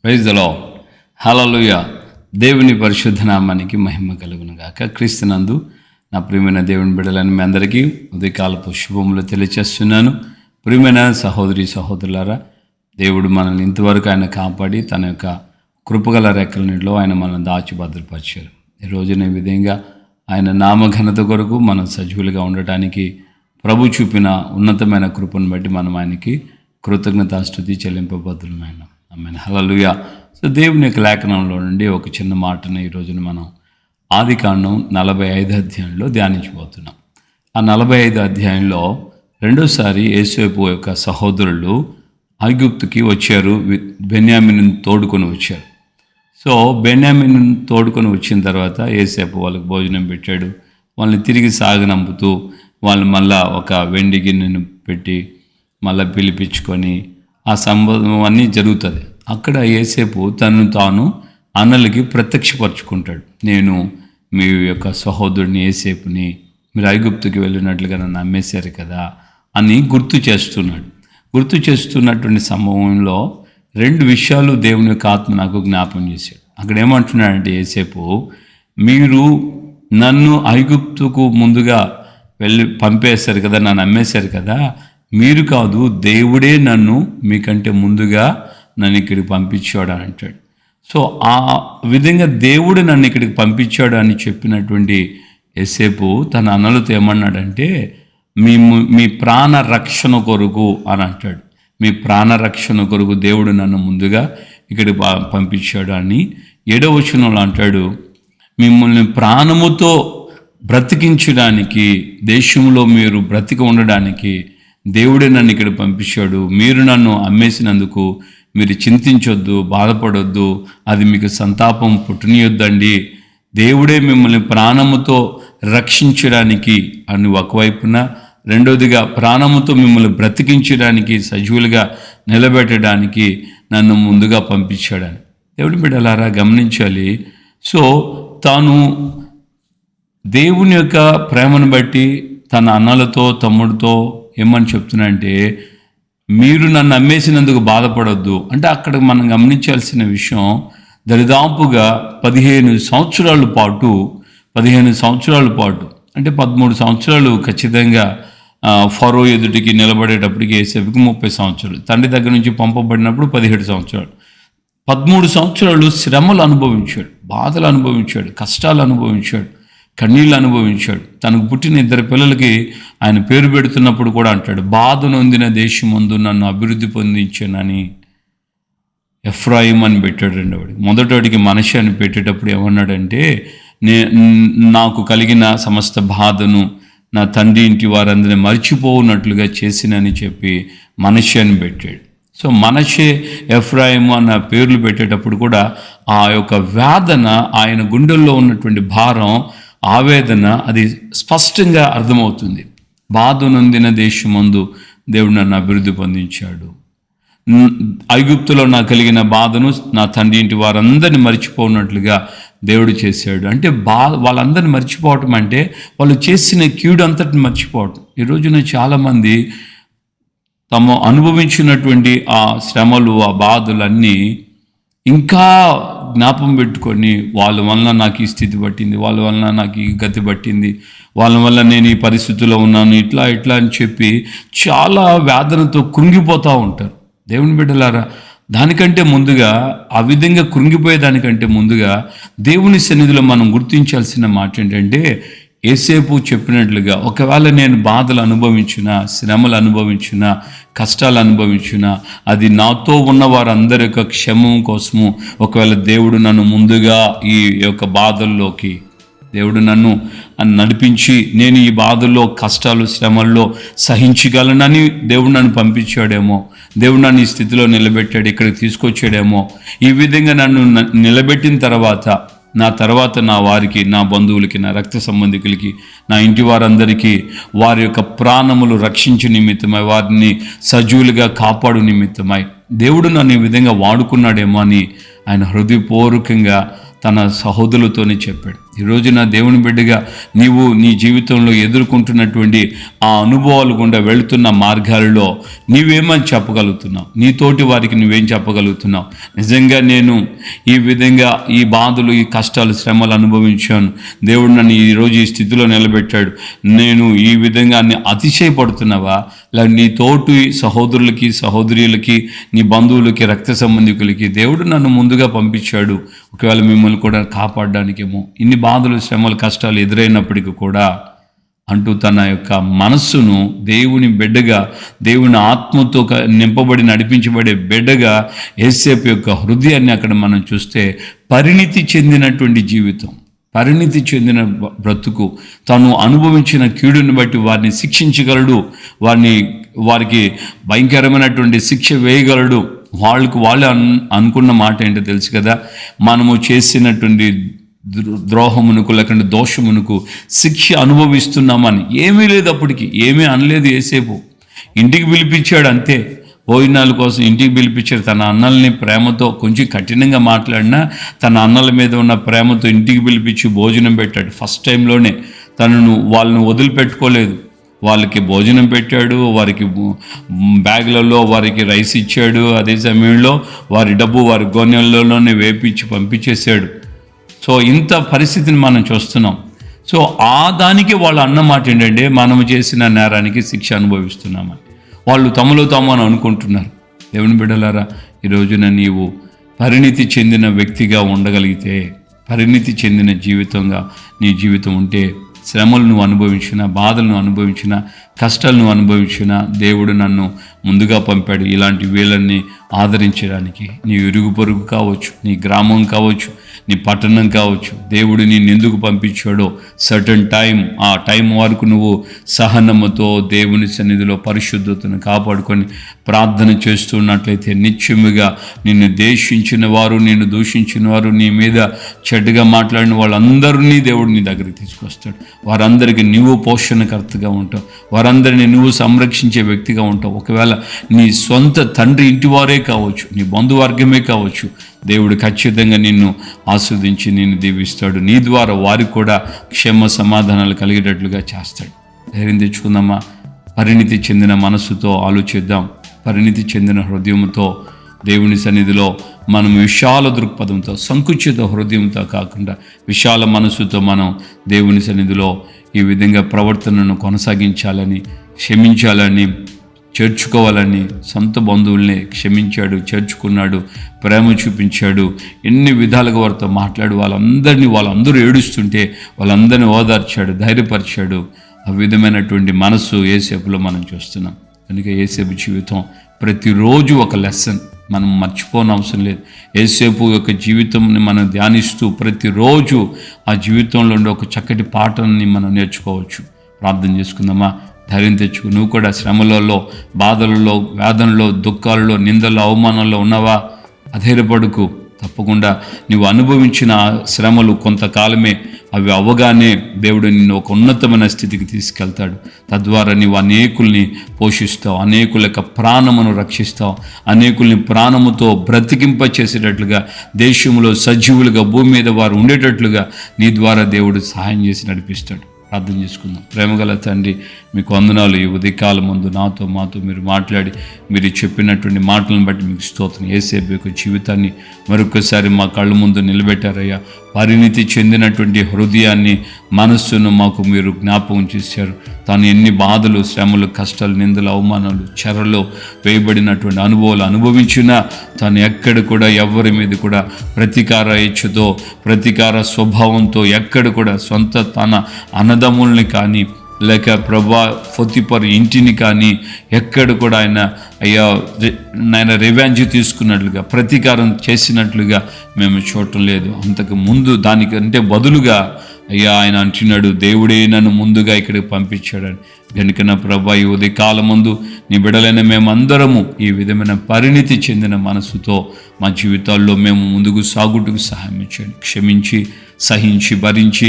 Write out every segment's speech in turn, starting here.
Praise the lord. హల్లెలూయా. దేవుని పరిశుద్ధ నామానికి మహిమ కలుగును గాక. క్రీస్తునందు నా ప్రియమైన దేవుని బిడ్డలని మీ అందరికీ ఉదయకాలపు శుభములు తెలియచేస్తున్నాను. ప్రియమైన సహోదరి సహోదరులారా, దేవుడు మనల్ని ఇంతవరకు ఆయన కాపాడి తన యొక్క కృపగల రెక్కల నీటిలో ఆయన మనల్ని దాచి భద్రపరిచారు. ఈ రోజున ఈ విధంగా ఆయన నామఘనత కొరకు మనం సజీవులుగా ఉండటానికి ప్రభు చూపిన ఉన్నతమైన కృపను బట్టి మనం ఆయనకి కృతజ్ఞతాస్తుతి చెల్లింపబద్దులమైన ఆమేన్. హల్లెలూయా. సో దేవుని యొక్క లేఖనంలో నుండి ఒక చిన్న మాటను ఈ రోజున మనం ఆదికాండం 45 అధ్యాయంలో ధ్యానించబోతున్నాం. ఆ 45 అధ్యాయంలో రెండోసారి యోసేపు యొక్క సహోదరులు ఐగుప్తుకి వచ్చారు. బెన్యామీనును తోడుకొని వచ్చారు. సో బెన్యామీనును తోడుకొని వచ్చిన తర్వాత యోసేపు వాళ్ళకి భోజనం పెట్టాడు. వాళ్ళని తిరిగి సాగనంపుతూ వాళ్ళు మళ్ళా ఒక వెండి గిన్నెను పెట్టి మళ్ళీ పిలిపించుకొని ఆ సంబంధం అన్నీ జరుగుతుంది. అక్కడ యోసేపు తను తాను అన్నలకి ప్రత్యక్షపరుచుకుంటాడు. నేను మీ యొక్క సహోదరుడిని యోసేపుని మీరు ఐగుప్తుకి వెళ్ళినట్లుగా నన్ను అమ్మేశారు కదా అని గుర్తు చేస్తున్నటువంటి సంభవంలో 2 విషయాలు దేవుని యొక్క ఆత్మ నాకు జ్ఞాపం చేశాడు. అక్కడ ఏమంటున్నాడంటే యోసేపు, మీరు నన్ను ఐగుప్తుకు ముందుగా పంపేశారు కదా, నన్ను అమ్మేశారు కదా, మీరు కాదు, దేవుడే నన్ను మీకంటే ముందుగా నన్ను ఇక్కడికి పంపించాడు అని అంటాడు. సో ఆ విధంగా దేవుడు నన్ను ఇక్కడికి పంపించాడు అని చెప్పినటువంటి యోసేపు తన అన్నలతో ఏమన్నాడంటే, మీ ప్రాణ రక్షణ కొరకు అని అంటాడు. మీ ప్రాణ రక్షణ కొరకు దేవుడు నన్ను ముందుగా ఇక్కడికి పంపించాడు అని 7వ వచనంలో అంటాడు, మిమ్మల్ని ప్రాణముతో బ్రతికించడానికి, దేశంలో మీరు బ్రతికి ఉండడానికి దేవుడే నన్ను ఇక్కడ పంపించాడు. మీరు నన్ను అమ్మేసినందుకు మీరు చింతించొద్దు, బాధపడొద్దు, అది మీకు సంతాపం పుట్టనియొద్దండి. దేవుడే మిమ్మల్ని ప్రాణముతో రక్షించడానికి అని ఒకవైపున, రెండోదిగా ప్రాణముతో మిమ్మల్ని బ్రతికించడానికి, సజీవులుగా నిలబెట్టడానికి నన్ను ముందుగా పంపించాడని. దేవుడి బిడ్డలారా గమనించాలి. సో తాను దేవుని యొక్క ప్రేమను బట్టి తన అన్నలతో తమ్ముడితో ఏమని చెప్తున్నాడంటే, మీరు నన్ను అమ్మేసినందుకు బాధపడొద్దు అంటే అక్కడ మనం గమనించాల్సిన విషయం, దరిదాపుగా 15 సంవత్సరాల పాటు అంటే 13 సంవత్సరాలు ఖచ్చితంగా ఫరో ఎదుటికి నిలబడేటప్పటికి యోసేపుకి 30 సంవత్సరాలు, తండ్రి దగ్గర నుంచి పంపబడినప్పుడు 17 సంవత్సరాలు, 13 సంవత్సరాలు శ్రమలు అనుభవించాడు, బాధలు అనుభవించాడు, కష్టాలు అనుభవించాడు, కన్నీళ్ళు అనుభవించాడు. తనకు పుట్టిన 2 పిల్లలకి ఆయన పేరు పెడుతున్నప్పుడు కూడా అంటాడు, బాధ నొందిన దేశమందు నన్ను అభివృద్ధి పొందించానని ఎఫ్రాయిం అని పెట్టాడు. రెండవడికి, మొదటోడికి మనషే అని పెట్టేటప్పుడు ఏమన్నాడంటే, నాకు కలిగిన సమస్త బాధను నా తండ్రి ఇంటి వారందరినీ మర్చిపోనట్లుగా చేసినని చెప్పి మనషే అని పెట్టాడు. సో మనషే, ఎఫ్రాయిము అన్న పేర్లు పెట్టేటప్పుడు కూడా ఆ యొక్క వేదన, ఆయన గుండెల్లో ఉన్నటువంటి భారం, ఆవేదన అది స్పష్టంగా అర్థమవుతుంది. బాధ నొందిన దేశమందు దేవుడు నన్ను అభివృద్ధి పొందించాడు. ఐగుప్తులో నాకు కలిగిన బాధను నా తండ్రి ఇంటి వారందరినీ మర్చిపోనట్లుగా దేవుడు చేశాడు. అంటే వాళ్ళందరినీ మర్చిపోవటం అంటే వాళ్ళు చేసిన కీడు అంతటిని మర్చిపోవటం. ఈ రోజున చాలామంది తాము అనుభవించినటువంటి ఆ శ్రమలు, ఆ బాధలన్నీ ఇంకా జ్ఞాపం పెట్టుకొని, వాళ్ళ వలన నాకు ఈ స్థితి పట్టింది, వాళ్ళ వలన నాకు ఈ గతి పట్టింది, వాళ్ళ వల్ల నేను ఈ పరిస్థితుల్లో ఉన్నాను, ఇట్లా అని చెప్పి చాలా వేదనతో కృంగిపోతూ ఉంటారు. దేవుని బిడ్డలారా, దానికంటే ముందుగా, ఆ విధంగా కృంగిపోయేదానికంటే ముందుగా దేవుని సన్నిధిలో మనం గుర్తించాల్సిన మాట ఏంటంటే, యోసేపు చెప్పినట్లుగా ఒకవేళ నేను బాధలు అనుభవించినా, శ్రమలు అనుభవించినా, కష్టాలు అనుభవించినా, అది నాతో ఉన్న వారందరి యొక్క క్షేమం కోసము ఒకవేళ దేవుడు నన్ను ముందుగా ఈ యొక్క బాధల్లోకి దేవుడు నన్ను నడిపించి నేను ఈ బాధల్లో, కష్టాలు, శ్రమల్లో సహించగలనని దేవుడు నన్ను పంపించాడేమో, దేవుడు నన్ను ఈ స్థితిలో నిలబెట్టాడు, ఇక్కడికి తీసుకొచ్చాడేమో. ఈ విధంగా నన్ను నిలబెట్టిన తర్వాత నా వారికి, నా బంధువులకి, నా రక్త సంబంధికులకి, నా ఇంటి వారందరికీ వారి యొక్క ప్రాణములు రక్షించు నిమిత్తమై, వారిని సజీవులుగా కాపాడు నిమిత్తమై దేవుడు నన్ను ఈ విధంగా వాడుకున్నాడేమో అని ఆయన హృదయపూర్వకంగా తన సహోదరులతోనే చెప్పాడు. ఈ రోజున దేవుని బిడ్డగా నీవు నీ జీవితంలో ఎదుర్కొంటున్నటువంటి ఆ అనుభవాలు గుండా వెళుతున్న మార్గాలలో నీవేమని చెప్పగలుగుతున్నావు? నీ తోటి వారికి నువ్వేం చెప్పగలుగుతున్నావు? నిజంగా నేను ఈ విధంగా ఈ బాధలు, ఈ కష్టాలు, శ్రమలు అనుభవించాను, దేవుడు నన్ను ఈరోజు ఈ స్థితిలో నిలబెట్టాడు, నేను ఈ విధంగా అతిశయపడుతున్నావా? లేదా నీ తోటి సహోదరులకి, సహోదరులకి, నీ బంధువులకి, రక్త సంబంధికులకి దేవుడు నన్ను ముందుగా పంపించాడు ఒకవేళ మిమ్మల్ని కూడా కాపాడడానికేమో, ఇన్ని బాధలు, శ్రమలు, కష్టాలు ఎదురైనప్పటికీ కూడా అంటూ తన యొక్క మనస్సును దేవుని బిడ్డగా, దేవుని ఆత్మతో నింపబడి నడిపించబడే బిడ్డగా యేసేపు యొక్క హృదయాన్ని అక్కడ మనం చూస్తే పరిణితి చెందినటువంటి జీవితం, పరిణితి చెందిన బ్రతుకు, తను అనుభవించిన కీడుని బట్టి వారిని శిక్షించగలడు, వారికి భయంకరమైనటువంటి శిక్ష వేయగలడు. వాళ్ళే అనుకున్న మాట ఏంటో తెలుసు కదా, మనము చేసినటువంటి ద్రోహమునకు లేకుంటే దోషమునకు శిక్ష అనుభవిస్తున్నామని. ఏమీ లేదు, అప్పటికి ఏమీ అనలేదు యేసేపు. ఇంటికి పిలిపించాడు అంతే, భోజనాల కోసం ఇంటికి పిలిపించాడు. తన అన్నల్ని ప్రేమతో, కొంచెం కఠినంగా మాట్లాడినా తన అన్నల మీద ఉన్న ప్రేమతో ఇంటికి పిలిపించి భోజనం పెట్టాడు. ఫస్ట్ టైంలోనే వాళ్ళని వదిలిపెట్టుకోలేదు. వాళ్ళకి భోజనం పెట్టాడు, వారికి బ్యాగులలో వారికి రైస్ ఇచ్చాడు, అదే సమయంలో వారి డబ్బు వారి గోనెలలోనే వేపించి పంపించేశాడు. సో ఇంత పరిస్థితిని మనం చూస్తున్నాం. సో ఆ దానికి వాళ్ళు అన్న మాట ఏంటంటే, మనము చేసిన నేరానికి శిక్ష అనుభవిస్తున్నామని వాళ్ళు తమలో తాము అని అనుకుంటున్నారు. దేవుని బిడ్డలారా, ఈ రోజున నీవు పరిణితి చెందిన వ్యక్తిగా ఉండగలిగితే, పరిణితి చెందిన జీవితంగా నీ జీవితం ఉంటే, శ్రమలను అనుభవించిన, బాధలను అనుభవించిన, కష్టాలను అనుభవించిన దేవుడు నన్ను ముందుగా పంపాడు ఇలాంటి వీళ్ళని ఆదరించడానికి. నీ ఇరుగు పొరుగు కావచ్చు, నీ గ్రామం కావచ్చు, నీ పట్టణం కావచ్చు, దేవుడు నిన్ను ఎందుకు పంపించాడో సర్టన్ టైం, ఆ టైం వరకు నువ్వు సహనముతో దేవుని సన్నిధిలో పరిశుద్ధతను కాపాడుకొని ప్రార్థన చేస్తున్నట్లయితే నిత్యముగా నిన్ను దేశించిన వారు, నిన్ను దూషించిన వారు, నీ మీద చెడ్డగా మాట్లాడిన వాళ్ళందరినీ దేవుడు నీ దగ్గరికి తీసుకొస్తాడు. వారందరికీ నువ్వు పోషణకర్తగా ఉంటావు, వారందరినీ నువ్వు సంరక్షించే వ్యక్తిగా ఉంటావు. ఒకవేళ నీ సొంత తండ్రి ఇంటి వారే కావచ్చు, నీ బంధువర్గమే కావచ్చు, దేవుడు ఖచ్చితంగా నిన్ను ఆస్వాదించి నిన్ను దీవిస్తాడు. నీ ద్వారా వారికి కూడా క్షేమ సమాధానాలు కలిగేటట్లుగా చేస్తాడు. ధైర్యం తెచ్చుకుందామా? పరిణితి చెందిన మనస్సుతో ఆలోచిద్దాం. పరిణితి చెందిన హృదయంతో దేవుని సన్నిధిలో మనం విశాల దృక్పథంతో, సంకుచిత హృదయంతో కాకుండా విశాల మనస్సుతో మనం దేవుని సన్నిధిలో ఈ విధంగా ప్రవర్తనను కొనసాగించాలని, క్షమించాలని, చేర్చుకోవాలని. సొంత బంధువుల్ని క్షమించాడు, చేర్చుకున్నాడు, ప్రేమ చూపించాడు, ఎన్ని విధాలుగా వారితో మాట్లాడు వాళ్ళందరూ ఏడుస్తుంటే వాళ్ళందరినీ ఓదార్చాడు, ధైర్యపరిచాడు. ఆ విధమైనటువంటి మనస్సు యేసేపులో మనం చూస్తున్నాం. కనుక యేసేపు జీవితం ప్రతిరోజు ఒక లెసన్, మనం మర్చిపోని అవసరం లేదు. యేసేపు యొక్క జీవితంని మనం ధ్యానిస్తూ ప్రతిరోజు ఆ జీవితంలో ఉండే ఒక చక్కటి పాఠాన్ని మనం నేర్చుకోవచ్చు. ప్రార్థన చేసుకుందామా? ధైర్యం తెచ్చుకు. నువ్వు కూడా శ్రమలలో, బాధలలో, వేదనలో, దుఃఖాలలో, నిందల్లో, అవమానాల్లో ఉన్నావా? అధైర్యపడుకు. తప్పకుండా నువ్వు అనుభవించిన శ్రమలు కొంతకాలమే, అవి అవగానే దేవుడు నిన్ను ఒక ఉన్నతమైన స్థితికి తీసుకెళ్తాడు. తద్వారా నీవు అనేకుల్ని పోషిస్తావు, అనేకుల యొక్క ప్రాణమును రక్షిస్తావు, అనేకుల్ని ప్రాణముతో బ్రతికింప చేసేటట్లుగా, దేశంలో సజీవులుగా భూమి మీద వారు ఉండేటట్లుగా నీ ద్వారా దేవుడు సహాయం చేసి నడిపిస్తాడు. ప్రార్థన చేసుకుందాం. ప్రేమగల తండ్రి, మీకు వందనాలు. ఈ ఉదయకాలం ముందు మాతో మీరు మాట్లాడి మీరు చెప్పినటువంటి మాటలను బట్టి మీకు స్తోత్రం. యేసేపు యొక్క జీవితాన్ని మరొకసారి మా కళ్ళ ముందు నిలబెట్టారయ్యా. పరిణితి చెందినటువంటి హృదయాన్ని, మనస్సును మాకు మీరు జ్ఞాపకం చేశారు. తాను ఎన్ని బాధలు, శ్రమలు, కష్టాలు, నిందలు, అవమానాలు, చెరలో వేయబడినటువంటి అనుభవాలు అనుభవించినా తాను ఎక్కడ కూడా ఎవరి మీద కూడా ప్రతీకార ఇచ్చుతో, ప్రతీకార స్వభావంతో ఎక్కడ కూడా సొంత తన అన్నదమ్ముల్ని కానీ లేక పొతిఫర్ ఇంటిని కానీ ఎక్కడ కూడా ఆయన రివెంజ్ తీసుకున్నట్లుగా, ప్రతీకారం చేసినట్లుగా మేము చూడటం లేదు. అంతకు ముందు దానికంటే బదులుగా ఆయన అంటున్నాడు, దేవుడే నన్ను ముందుగా ఇక్కడికి పంపించాడని. కనుక నా ప్రభా, ఈ ఉదయకాలం ముందు నీ బిడ్డలైన మేమందరము ఈ విధమైన పరిణితి చెందిన మనసుతో మా జీవితాల్లో మేము ముందుకు సాగుటకు సహాయం ఇచ్చాడు. క్షమించి, సహించి, భరించి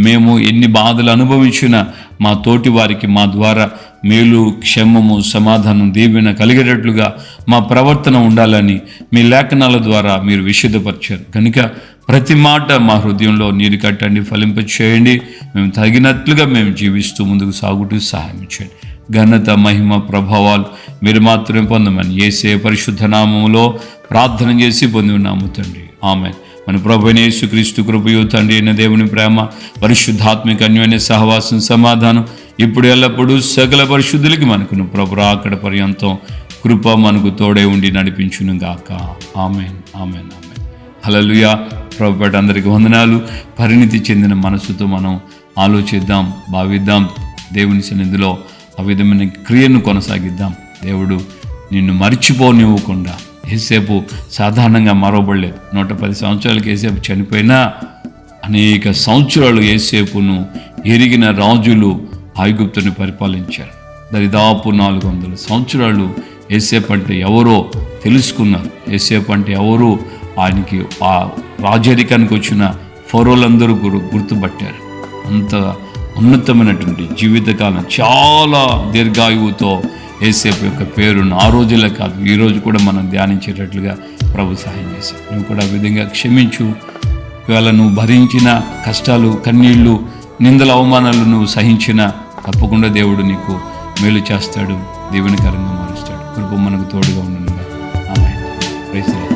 మేము ఎన్ని బాధలు అనుభవించినా మా తోటి వారికి మా ద్వారా మేలు, క్షేమము, సమాధానం, దీవెన కలిగేటట్లుగా మా ప్రవర్తన ఉండాలని మీ లేఖనాల ద్వారా మీరు విశుద్ధపరిచారు. కనుక ప్రతి మాట మా హృదయంలో నీరు కట్టండి, ఫలింప చేయండి. మేము తగినట్లుగా మేము జీవిస్తూ ముందుకు సాగుతూ సహాయం చేయండి. ఘనత, మహిమ, ప్రభావాలు మీరు మాత్రమే పొందమని యేసయ్య పరిశుద్ధ నామములో ప్రార్థన చేసి పొంది ఉన్నాము తండ్రి. ఆమేన్. మన ప్రభువైన యేసుక్రీస్తు కృపయు, తండ్రి అయిన దేవుని ప్రేమ, పరిశుద్ధాత్మిక అన్యోన్య సహవాసం, సమాధానం ఇప్పుడు ఎల్లప్పుడూ సకల పరిశుద్ధులకి మనకును ప్రభు రాకడ పర్యంతం కృప మనకు తోడే ఉండి నడిపించును గాక. ఆమేన్, ఆమేన్, ఆమేన్. హల్లెలూయా. ప్రభుపేట అందరికీ వందనాలు. పరిణితి చెందిన మనసుతో మనం ఆలోచిద్దాం, భావిద్దాం. దేవుని సన్నిధిలో ఆ విధమైన క్రియను కొనసాగిద్దాం. దేవుడు నిన్ను మర్చిపోనివ్వకుండా, ఏసేపు సాధారణంగా మరవబడలేదు. 110 సంవత్సరాలకి ఏసేపు చనిపోయినా అనేక సంవత్సరాలు ఏసేపును ఎరిగిన రాజులు ఐగుప్తుని పరిపాలించారు. దరిదాపు 400 సంవత్సరాలు ఏసేపు అంటే ఎవరో తెలుసుకున్నారు. ఏసేపు అంటే ఎవరో ఆయనకి ఆ రాజరికానికి వచ్చిన ఫరోలందరూ గుర్తుపట్టారు. అంత ఉన్నతమైనటువంటి జీవితకాలం, చాలా దీర్ఘాయువుతో యేసేపు యొక్క పేరును ఆ రోజులే కాదు, ఈరోజు కూడా మనం ధ్యానించేటట్లుగా ప్రభు సహాయం చేశారు. నువ్వు కూడా ఆ విధంగా క్షమించు. ఇవాళ నువ్వు భరించిన కష్టాలు, కన్నీళ్లు, నిందల, అవమానాలు నువ్వు సహించిన, తప్పకుండా దేవుడు నీకు మేలు చేస్తాడు, దీవెనకరంగా మారుస్తాడు. కృప మనకు తోడుగా ఉండనుగా. ఆమేన్. Praise the lord.